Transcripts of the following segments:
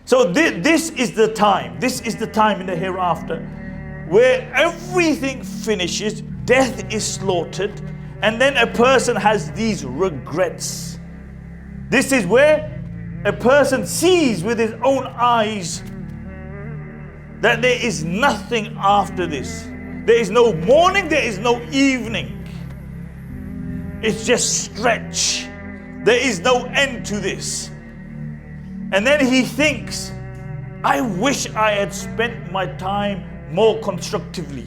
So this is the time in the hereafter where everything finishes, death is slaughtered, and then a person has these regrets. This is where a person sees with his own eyes that there is nothing after this. There is no morning, there is no evening. It's just stretch. There is no end to this. And then he thinks, I wish I had spent my time more constructively.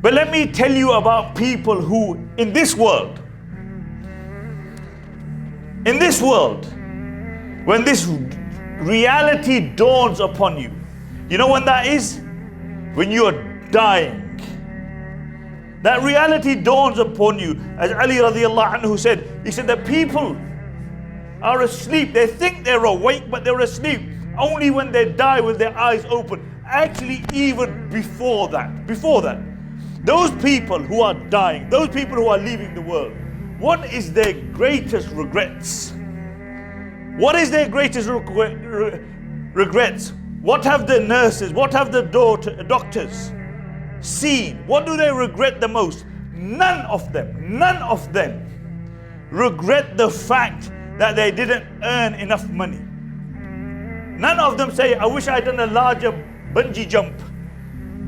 But let me tell you about people who, in this world, when this reality dawns upon you, you know when that is? When you are dying. That reality dawns upon you. As Ali radiallahu anhu said, he said that people are asleep. They think they're awake, but they're asleep only when they die with their eyes open. Actually, even before that, those people who are dying, those people who are leaving the world, what is their greatest regrets? What is their greatest regrets? What have the nurses, what have the doctors seen? What do they regret the most? None of them regret the fact that they didn't earn enough money. None of them say, I wish I'd done a larger bungee jump.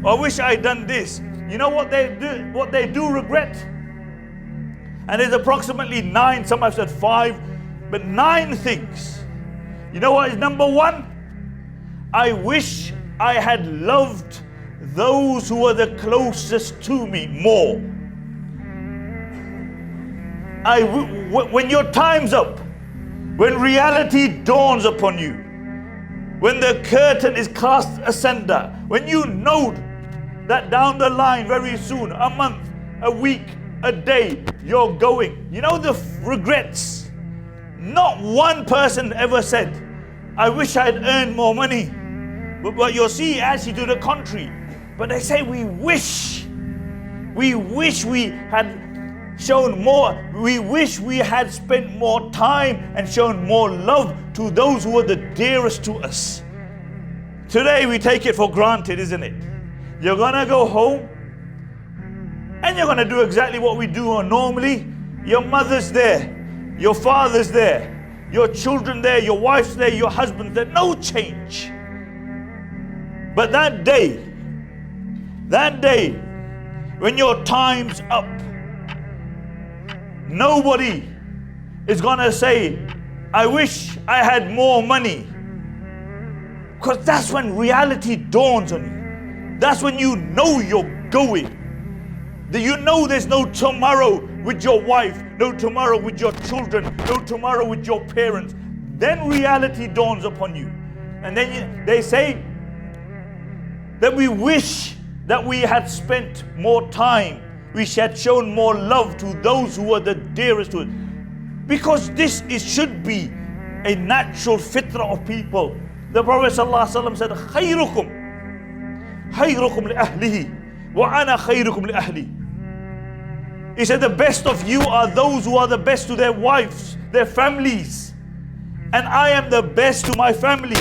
Or I wish I'd done this. You know what they do regret? And there's approximately 9, some have said 5, but 9 things. You know what is number 1? I wish I had loved those who were the closest to me more. When your time's up, when reality dawns upon you, when the curtain is cast asunder, when you know that down the line very soon, a month, a week, a day, you're going. You know the regrets. Not one person ever said, I wish I'd earned more money. But you'll see actually to the contrary. But they say we wish we had shown more. We wish we had spent more time and shown more love to those who were the dearest to us. Today we take it for granted, isn't it? You're gonna go home and you're gonna do exactly what we do normally. Your mother's there, your father's there, your children there, your wife's there, your husband's there, no change. But that day, when your time's up, nobody is gonna say, I wish I had more money. Because that's when reality dawns on you. That's when you know you're going. You know there's no tomorrow with your wife, no tomorrow with your children, no tomorrow with your parents. Then reality dawns upon you. And then they say that we wish that we had spent more time, we had shown more love to those who were the dearest to us. Because this should be a natural fitrah of people. The Prophet ﷺ said, خَيْرُكُمْ لِأَهْلِهِ وَأَنَا خَيْرُكُمْ لِأَهْلِي. He said, the best of you are those who are the best to their wives, their families. And I am the best to my family.